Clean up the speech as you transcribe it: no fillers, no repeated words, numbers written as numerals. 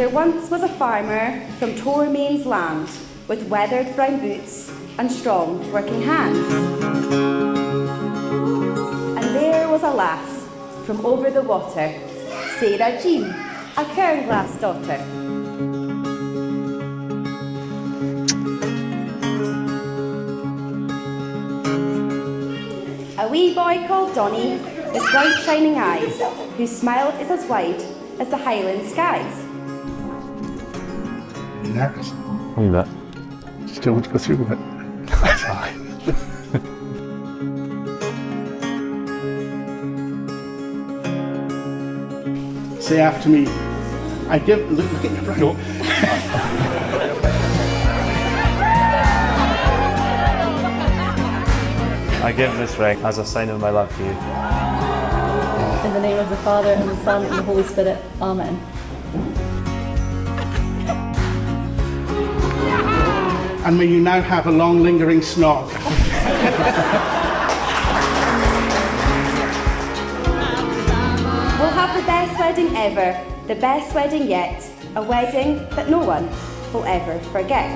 There once was a farmer from Tormain's land with weathered brown boots and strong working hands. And there was a lass from over the water, Sarah Jean, a Cairnglass daughter. A wee boy called Donny, with bright shining eyes, whose smile is as wide as the Highland skies. You nervous? A wee bit. Still want to go through with it? Say after me. I give. Look at your brain. No. I give this ring as a sign of my love for you. In the name of the Father, and the Son, and the Holy Spirit. Amen. And may you now have a long lingering snog. We'll have the best wedding ever, the best wedding yet, a wedding that no one will ever forget.